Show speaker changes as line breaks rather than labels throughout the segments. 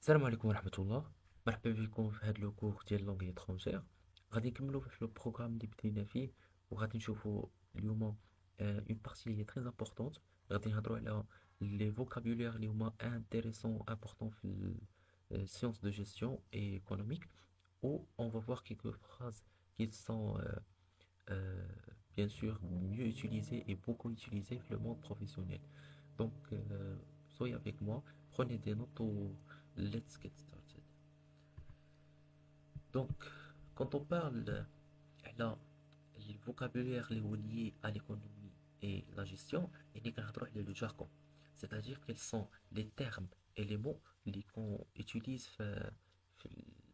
السلام عليكم ورحمة الله. مرحبا بكم في هذا الكور ديال لونغي étrangère. غادي نكملو في لو بروغرام اللي بدينا فيه، وغادي نشوفو اليوم اون بارتي اللي هي تري امبورطونت. غادي نهضرو على لي فوكابولير اللي هما انتريسون امبورطون في sciences de gestion et économique, où on va voir quelques phrases qui sont euh, bien sûr mieux utilisées et beaucoup utilisées dans le monde professionnel. Donc, soyez avec moi, prenez des notes ou let's get started. Donc, quand on parle là, le vocabulaire lié à l'économie et la gestion, il y a le jargon. C'est-à-dire quels sont les termes et les mots qu'on utilise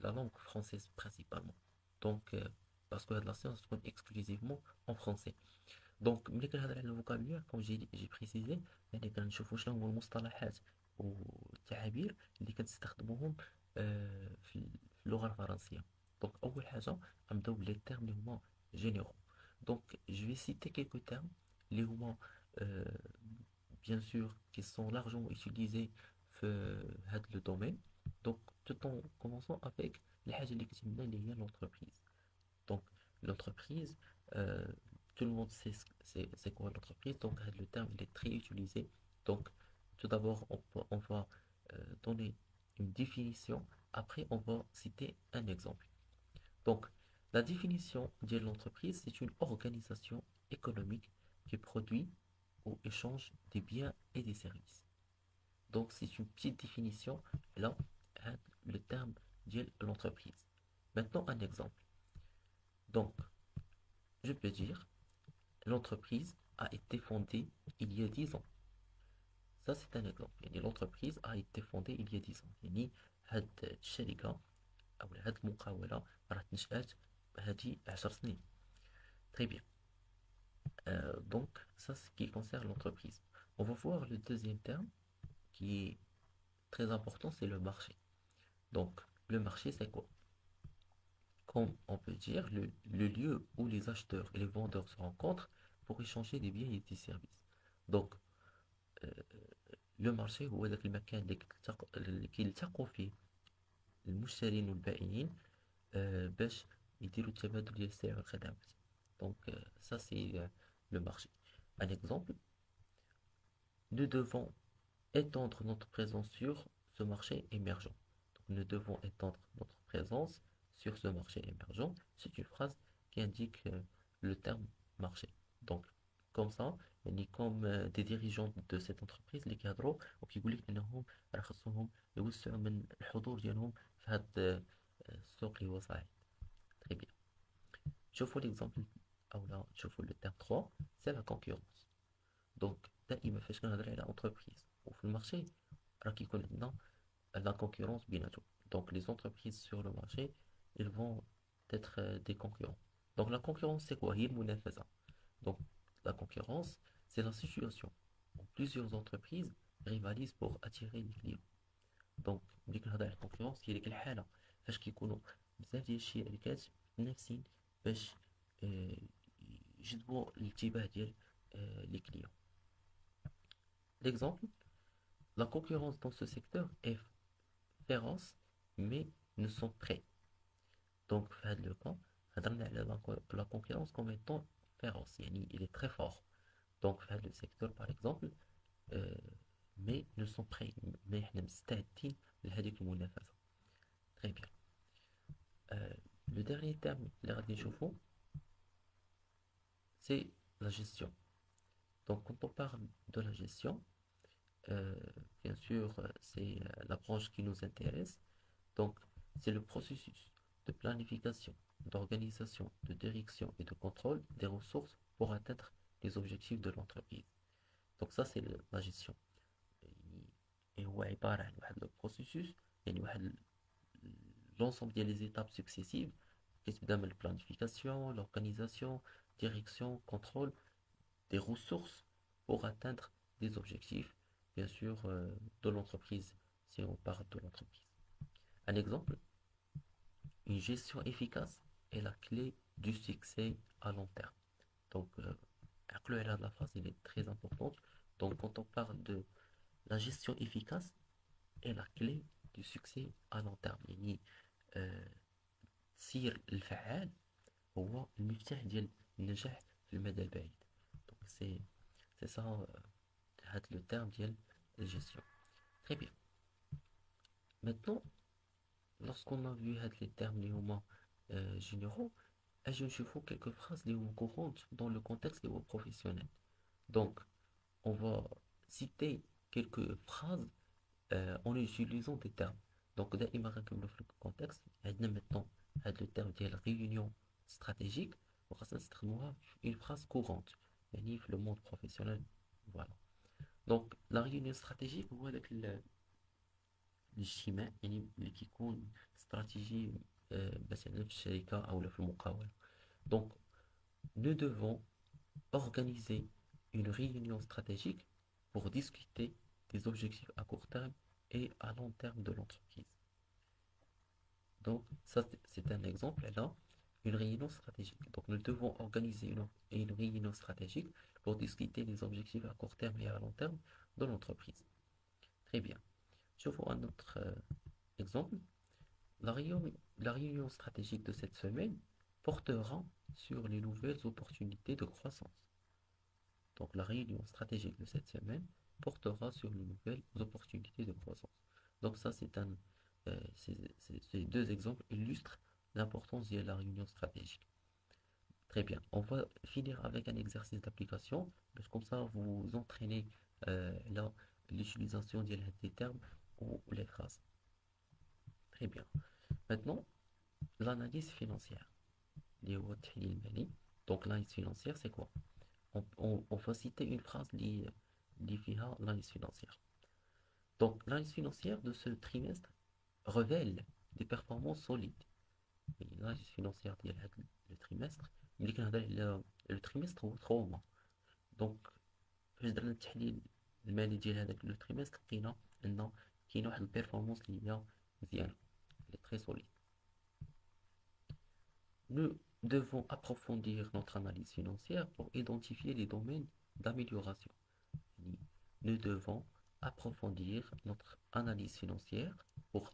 la langue française principalement. Donc, parce que la science se fait exclusivement en français. دونك ملي كنهضر على الفوكابولير كون جي بريسيزي، يعني كنشوفوا شنو هما المصطلحات والتعابير اللي كنستخدموهم في اللغه الفرنسيه. دونك اول حاجه غنبداو بلي تيرم اللي هما جينيرو. دونك جو في سيتي كيلكو تيرم اللي هما bien sûr qui sont largement utilisés في هذا le domaine. Donc tout en commençant avec الحاجه اللي كتهمنا اللي هي l'entreprise. Donc, l'entreprise, euh, tout le monde sait c'est quoi l'entreprise. Donc, le terme il est très utilisé. Donc, tout d'abord, on va donner une définition. Après, on va citer un exemple. Donc, la définition de l'entreprise, c'est une organisation économique qui produit ou échange des biens et des services. Donc, c'est une petite définition. Là, le terme de l'entreprise. Maintenant, un exemple. Donc, je peux dire, l'entreprise a été fondée il y a 10 ans. Ça, c'est un exemple. يعني l'entreprise a été fondée il y a 10 ans. يعني هاد الشركة أو هاد المقاولة راه تنشأت هادي 10 سنين. Très bien. Donc, ça, c'est ce qui concerne l'entreprise. On va voir le deuxième terme qui est très important, c'est le marché. Donc, le marché, c'est quoi? Comme on peut dire, le lieu où les acheteurs et les vendeurs se rencontrent pour échanger des biens et des services. Donc, لو مارشي هو ذاك المكان اللي كيلتقوا فيه المشترين والبائعين باش يديروا التبادل ديال السلع والخدمات. دونك ça c'est le marché. Un exemple, nous devons étendre notre présence sur ce marché émergent. Donc, nous devons étendre notre présence sur ce marché émergent. C'est une phrase qui indique le terme marché. Donc, comme ça, يعني comme des dirigeants de cette entreprise اللي كيهضروا وكيقول لك انهم راه خصهم يوسعوا من الحضور ديالهم في هذا السوق اللي هو صاعد. Très bien. شوفوا l'exemple او لا شوفوا le terme 3, c'est la concurrence. دونك دائما فاش كنهضر على انتربريز وفي المارشي راه كيكون عندنا لا كونكورونس بيناتهم. دونك لي زونتربريز سور لو مارشي ils vont être des concurrents. Donc la concurrence c'est quoi? هي المنافسة. Donc la concurrence c'est la situation où plusieurs entreprises rivalisent pour attirer les clients. دونك ملي كنهضر على الكونكورونس هي ديك الحالة فاش كيكونوا بزاف ديال الشركات متنافسين باش آه، يجذبوا الانتباه ديال لي كليون. L'exemple, la concurrence dans ce secteur est féroce, mais nous sommes prêts. Donc, في هذا le cas, هضرنا على la concurrence comme étant féroce, يعني il est très fort. Donc, في هذا le secteur, par exemple, euh, mais nous sommes prêts, mais احنا مستعدين لهذيك المنافسة. Très bien. Euh, le dernier terme اللي غادي نشوفو, c'est la gestion. Donc, quand on parle de la gestion, euh, bien sûr, c'est la branche qui nous intéresse. Donc, c'est le processus de planification, d'organisation, de direction et de contrôle des ressources pour atteindre les objectifs de l'entreprise. Donc ça, c'est la gestion. Et هو عبارة عن واحد البروسيسوس، يعني واحد l'ensemble des étapes successives كتبدا من planification, l'organisation, direction, contrôle des ressources pour atteindre des objectifs, bien sûr, de l'entreprise, si on parle de l'entreprise. Un exemple, une gestion efficace est la clé du succès à long terme. Donc, la phrase elle est très importante. Donc, quand on parle de la gestion efficace est la clé du succès à long terme. يعني تصير الفعال هو المفتاح ديال النجاح في المدى البعيد. Donc c'est ça le terme ديال gestion. Très bien. Maintenant, lorsqu'on a vu les termes les moments généraux, je نشوفوا quelques phrases les courantes dans le contexte professionnel. Donc, on va citer quelques phrases en utilisant des termes. Donc, دائما غنكملوا في الكونتكست. عندنا maintenant le terme ديال réunion stratégique وخاصنا نستخدموها في une phrase courante يعني في le monde professionnel. Voilà. Donc, la réunion stratégique هو داك الاجتماع يعني اللي كيكون استراتيجي مثلا في الشركة أو في المقاولة. Donc, nous devons organiser une réunion stratégique pour discuter des objectifs à court terme et à long terme de l'entreprise. Donc, ça, c'est un exemple là, une réunion stratégique. Donc, nous devons organiser une réunion stratégique pour discuter des objectifs à court terme et à long terme de l'entreprise. Très bien. Je vois un autre exemple. La réunion stratégique de cette semaine portera sur les nouvelles opportunités de croissance. Donc, la réunion stratégique de cette semaine portera sur les nouvelles opportunités de croissance. Donc, ça, ces deux exemples illustrent l'importance de la réunion stratégique. Très bien. On va finir avec un exercice d'application, parce que comme ça, vous entraînez l'utilisation des termes ou les phrases. Très bien. Maintenant, l'analyse financière. Donc, l'analyse financière, c'est quoi? On va citer une phrase liée à l'analyse financière. Donc, l'analyse financière de ce trimestre révèle des performances solides. L'analyse financière le trimestre, le trimestre هو 3 mois. Donc, فاش درنا التحليل المالي ديال هذاك لو تريمستر لقينا ان كاين واحد البيرفورمانس اللي هي مزيانه اللي تري سوليد. Nous devons approfondir notre analyse financière pour identifier les domaines d'amélioration. Nous devons approfondir notre analyse financière pour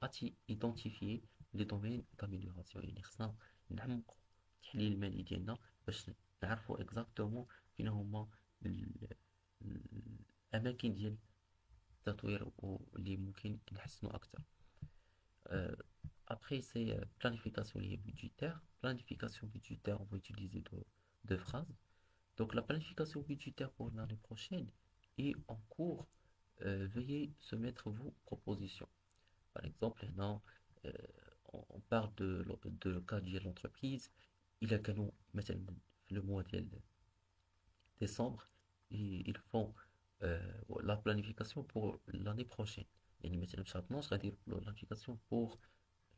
identifier les domaines d'amélioration. يعني خصنا نعمقوا التحليل المالي ديالنا باش نعرفوا اكزاكتومون فين هما الاماكن ديال التطوير واللي ممكن نحسنوا اكثر. Après, c'est planification budgétaire. Planification budgétaire, on va utiliser deux phrases. Donc, la planification budgétaire pour l'année prochaine est en cours. Veuillez soumettre vos propositions. Par exemple, là, on parle de cas de l'entreprise. Il a gagné le mois de décembre et ils font la planification pour l'année prochaine. Et مثلا في شهر 12 غادي يديروا planification pour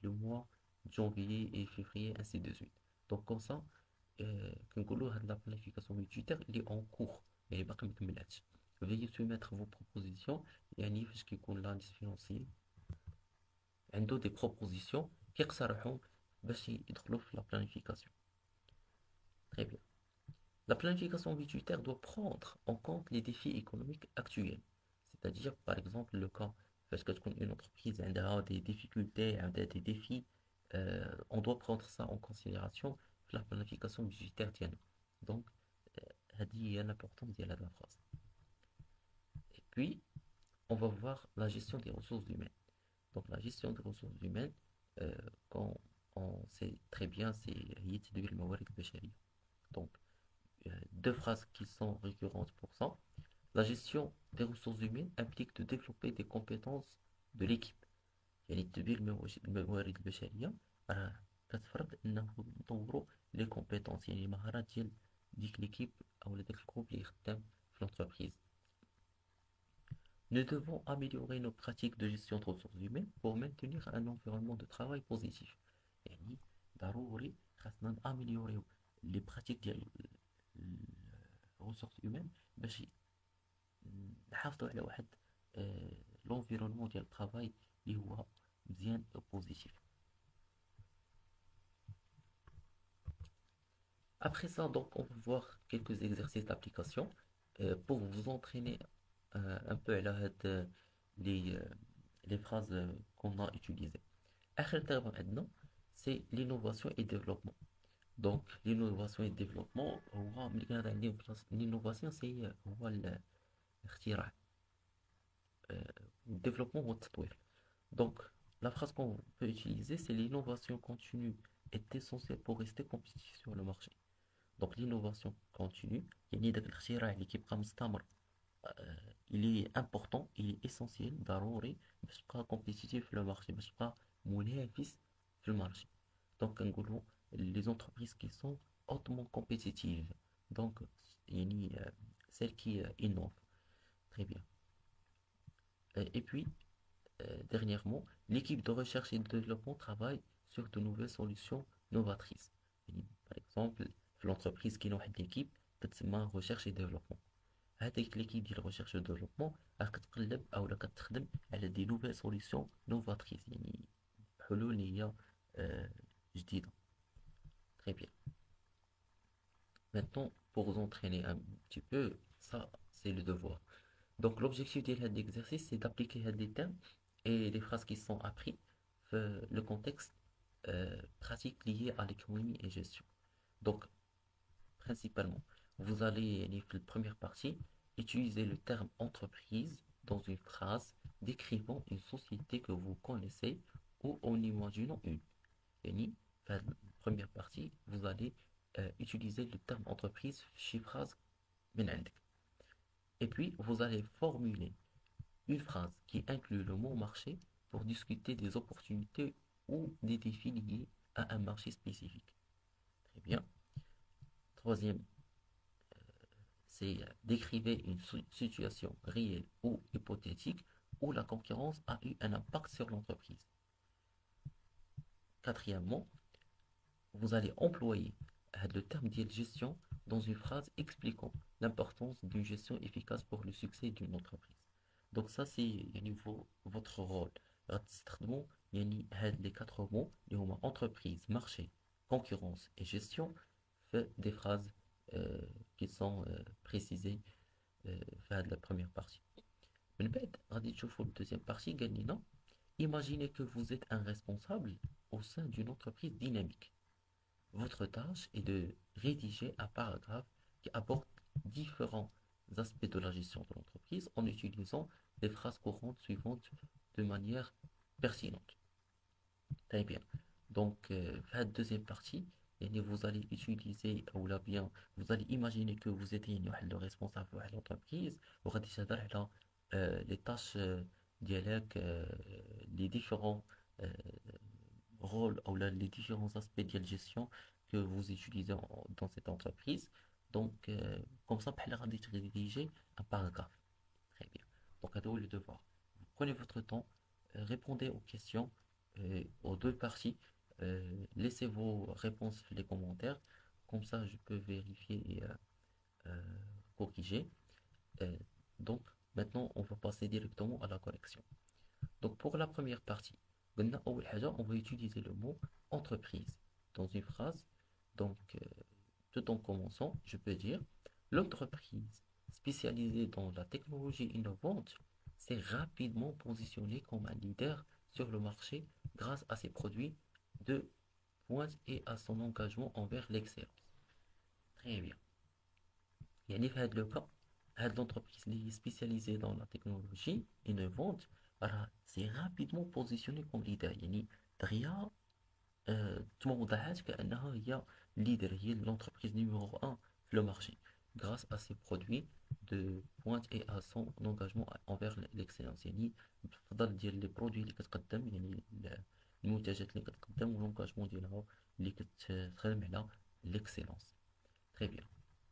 le mois de janvier et février, ainsi de suite. Donc comme ça, la planification budgétaire est en cours. Et veuillez soumettre vos propositions. يعني فاش كيكون l'analyse financier عنده des propositions كيقترحوا باش يدخلوا في la planification. Très bien. La planification budgétaire doit prendre en compte les défis économiques actuels. C'est-à-dire, par exemple, le cas parce que une entreprise a des difficultés, a des défis, on doit prendre ça en considération pour la planification budgétaire. Donc, il y a l'importance de la phrase. Et puis, on va voir la gestion des ressources humaines. Donc, la gestion des ressources humaines, quand on sait très bien, c'est donc, deux phrases qui sont récurrentes pour ça. La gestion des ressources humaines implique de développer des compétences de l'équipe. يعني تدبير الموارد البشرية كتفرض انه نطوروا لي كومبيتونس يعني المهارات ديك ليكيب او داك الجروب اللي خدام في l'entreprise. Nous devons améliorer nos pratiques de gestion de ressources humaines pour maintenir un environnement de travail positif. يعني ضروري خاصنا ناميليوريو لي براتيك ديال ressources humaines باش نحافظوا على واحد l'environnement ديال الترافاي اللي هو مزيان positif. Après ça, donc, on va voir quelques exercices d'application pour vous entraîner un peu à les les phrases qu'on a utilisées. آخر terme maintenant, c'est l'innovation et développement. Donc, l'innovation et développement, هو ملي كنهضر على l'innovation c'est هو الاختراع. Le développement هو التطوير. Donc, la phrase qu'on peut utiliser, c'est l'innovation continue est essentielle pour rester compétitif sur le marché. Donc, l'innovation continue, يعني داك الاختراع اللي كيبقى مستمر il est important, il est essentiel, ضروري باش تبقى compétitif في le marché, باش تبقى منافس في المارشي. Donc, كنقولوا les entreprises qui sont hautement compétitives. Donc, يعني celles qui innovent. Très bien. Et puis, dernièrement, l'équipe de recherche et de développement travaille sur de nouvelles solutions novatrices. يعني par exemple, في l'entreprise كاين واحد l'équipe كتسمى recherche et développement. هذيك l'équipe ديال recherche et développement راه كتقلب او كتخدم على دي nouvelles solutions novatrices يعني حلول اللي هي جديدة. Très bien. Maintenant, pour vous entraîner un petit peu, ça c'est le devoir. Donc l'objectif de l'exercice, c'est d'appliquer les termes et les phrases qui sont appris le contexte pratique lié à l'économie et gestion. Donc, principalement, vous allez, dans la première partie, utiliser le terme entreprise dans une phrase décrivant une société que vous connaissez ou en imaginant une. يعني في la première partie, vous allez utiliser le terme entreprise chez phrase من عندك. Et puis, vous allez formuler une phrase qui inclut le mot marché pour discuter des opportunités ou des défis liés à un marché spécifique. Très bien. Troisième, c'est décrivez une situation réelle ou hypothétique où la concurrence a eu un impact sur l'entreprise. Quatrièmement, vous allez employer le terme de gestion dans une phrase expliquant l'importance d'une gestion efficace pour le succès d'une entreprise. Donc ça c'est votre rôle. غتستخدموا يعني هاد les quatre mots اللي هما entreprise, marché, concurrence et gestion في des phrases qui sont précisées في هاد la première partie. من بعد غادي تشوفوا la deuxième partie قال لنا imaginez que vous êtes un responsable au sein d'une entreprise dynamique. Votre tâche est de rédiger un paragraphe qui aborde différents aspects de la gestion de l'entreprise en utilisant les phrases courantes suivantes de manière pertinente. Très bien. Donc, la deuxième partie, vous allez utiliser, ou là bien, vous allez imaginer que vous êtes le responsable de l'entreprise, vous allez تهضر les tâches ديالك, les différents rôles ou les différents aspects de gestion que vous utilisez dans cette entreprise. Donc, comme ça, vous allez rédiger un paragraphe. Très bien. Donc, à le devoir. Vous prenez votre temps, répondez aux questions, aux deux parties. Laissez vos réponses dans les commentaires. Comme ça, je peux vérifier et corriger. Donc, maintenant, on va passer directement à la correction. Donc, pour la première partie, on va utiliser le mot entreprise dans une phrase. Donc, tout en commençant, je peux dire l'entreprise spécialisée dans la technologie innovante s'est rapidement positionnée comme un leader sur le marché grâce à ses produits de pointe et à son engagement envers l'excellence. Très bien. يعني في هذا le cas, l'entreprise qui est spécialisée dans la technologie innovante s'est rapidement positionnée comme leader. يعني دغيا توضحت كأنها هي leader, هي l'entreprise numéro 1 في le marché grâce à ses produits de pointe et à son engagement envers l'excellence. يعني بفضل ديال لي برودوي اللي كتقدم, يعني المنتجات اللي كتقدم والانجاجمون ديالها اللي كتخدم على l'excellence. Très bien.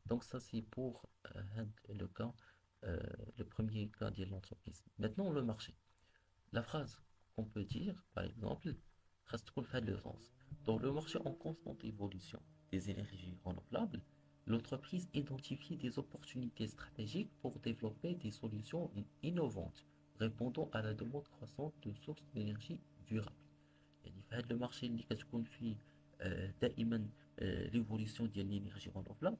Donc ça c'est pour le cas, le premier cas de l'entreprise. Maintenant le marché. La phrase qu'on peut dire, par exemple, reste qu'on fait le sens. Dans le marché en constante évolution des énergies renouvelables, l'entreprise identifie des opportunités stratégiques pour développer des solutions innovantes, répondant à la demande croissante de sources d'énergie durables. يعني في هذا المارشي اللي كتكون فيه دائما l'évolution ديال l'énergie renouvelable,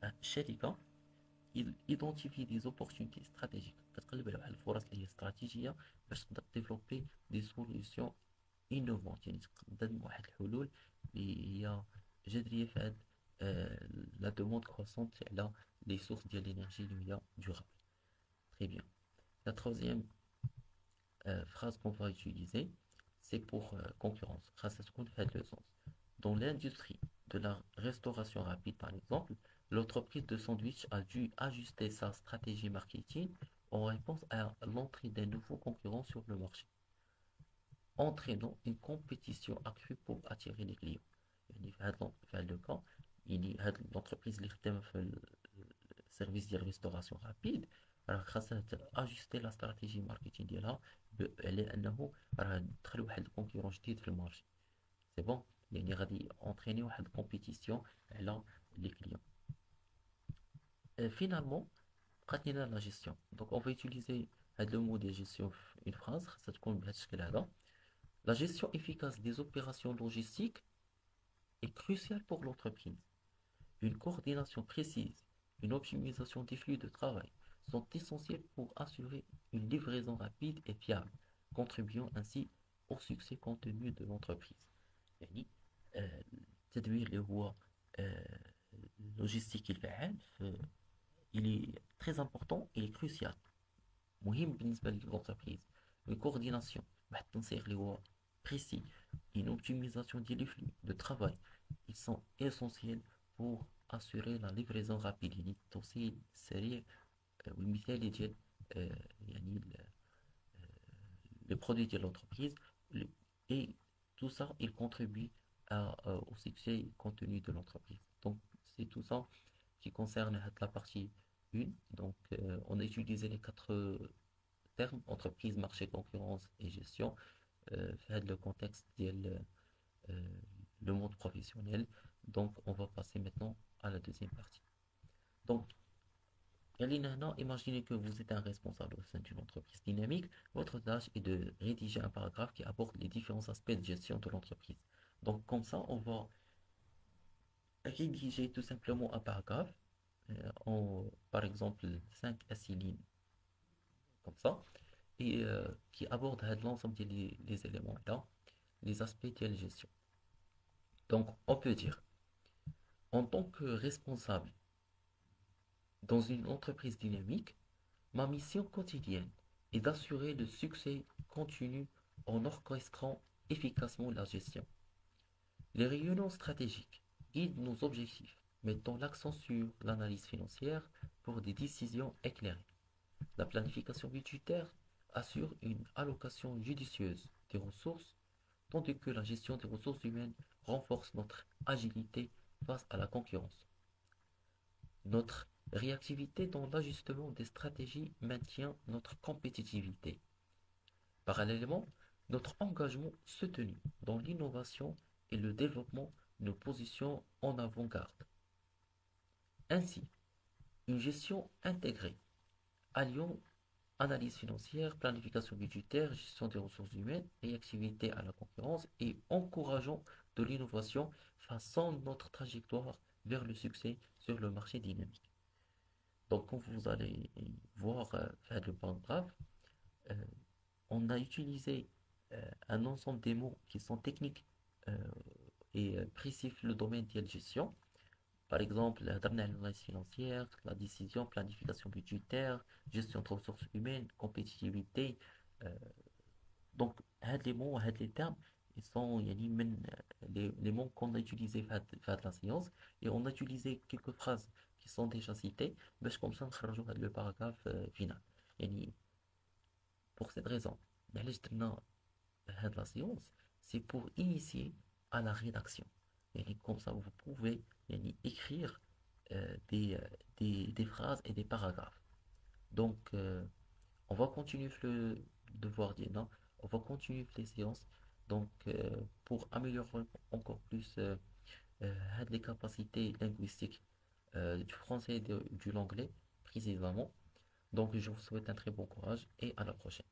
الشركة identifie des opportunités stratégiques. كتقلب على واحد الفرص اللي هي استراتيجيه باش تقدر ديفلوبي دي سوليوشن انوفونت، يعني تقدم واحد الحلول اللي هي جذريه في هاد لا دوموند كروسونت على لي سورس ديال لينيرجي اللي هي دورابل. Très bien. La troisième phrase qu'on va utiliser, c'est pour concurrence. خاصها تكون في هذا le sens. Dans l'industrie de la restauration rapide, par exemple, l'entreprise de sandwich a dû ajuster sa stratégie marketing en réponse à l'entrée d'un nouveau concurrent sur le marché, entraînant une compétition accrue pour attirer les clients. يعني في هذا le cas يعني هاد l'entreprise اللي خدامة في السيرفيس ديال restauration rapide راه خاصها اجيستي لا استراتيجي ماركتينغ ديالها على انه راه دخل واحد الكونكورون جديد في المارشي. سي بون، يعني غادي اونتريني واحد الكومبيتيسيون على لي كليون. فينالمون بقات لينا لا جيستيون. دونك اون فا يوتيليزي هاد لو مو ديال جيستيون في اون فراز خاصها تكون بهاد الشكل هذا. La gestion efficace des opérations logistiques est cruciale pour l'entreprise. Une coordination précise, une optimisation des flux de travail sont essentielles pour assurer une livraison rapide et fiable, contribuant ainsi au succès contenu de l'entreprise. يعني التدوير اللي هو اللوجيستيكي الفعال il est très important et crucial، مهم بالنسبة للانتربريز. une coordination، واحد التنسيق اللي هو précis، une optimisation des flux de travail، ils sont essentiels pour assurer la livraison rapide، يعني التوصيل السريع والمثالي ديال يعني les produits de l'entreprise, et tout ça il contribue au succès contenu de l'entreprise. Donc c'est tout ça qui concerne la partie 1. Donc on a utilisé les 4 termes: entreprise, marché, concurrence et gestion dans le contexte de le monde professionnel. Donc on va passer maintenant à la deuxième partie. Donc imaginez que vous êtes un responsable au sein d'une entreprise dynamique. Votre tâche est de rédiger un paragraphe qui aborde les différents aspects de gestion de l'entreprise. Donc comme ça, on va rédiger tout simplement un paragraphe en, par exemple, 5 à 6 lignes, comme ça, et qui aborde l'ensemble des éléments là, les aspects de la gestion. Donc on peut dire, en tant que responsable dans une entreprise dynamique, ma mission quotidienne est d'assurer le succès continu en orchestrant efficacement la gestion. Les réunions stratégiques guident nos objectifs, mettant l'accent sur l'analyse financière pour des décisions éclairées. La planification budgétaire assure une allocation judicieuse des ressources, tandis que la gestion des ressources humaines renforce notre agilité face à la concurrence. Notre réactivité dans l'ajustement des stratégies maintient notre compétitivité. Parallèlement, notre engagement soutenu dans l'innovation et le développement nos positions en avant-garde. Ainsi, une gestion intégrée, alliant analyse financière, planification budgétaire, gestion des ressources humaines, réactivité à la concurrence et encourageant de l'innovation façonne notre trajectoire vers le succès sur le marché dynamique. Donc, quand vous allez voir le paragraphe, on a utilisé un ensemble des mots qui sont techniques et précis le domaine de la gestion. Par exemple, l'analyse financière, la décision, planification budgétaire, gestion de ressources humaines, compétitivité. Donc, les mots, les termes, ils sont les mots qu'on a utilisés dans la séance, et on a utilisé quelques phrases qui sont déjà citées, mais comme ça, on va le paragraphe final. Pour cette raison, la séance, c'est pour initier à la rédaction. Et comme ça, vous pouvez écrire des phrases et des paragraphes. Donc, on va continuer le devoir d'Ina, on va continuer les séances. Donc, pour améliorer encore plus les capacités linguistiques du français et du l'anglais, précisément. Donc, je vous souhaite un très bon courage et à la prochaine.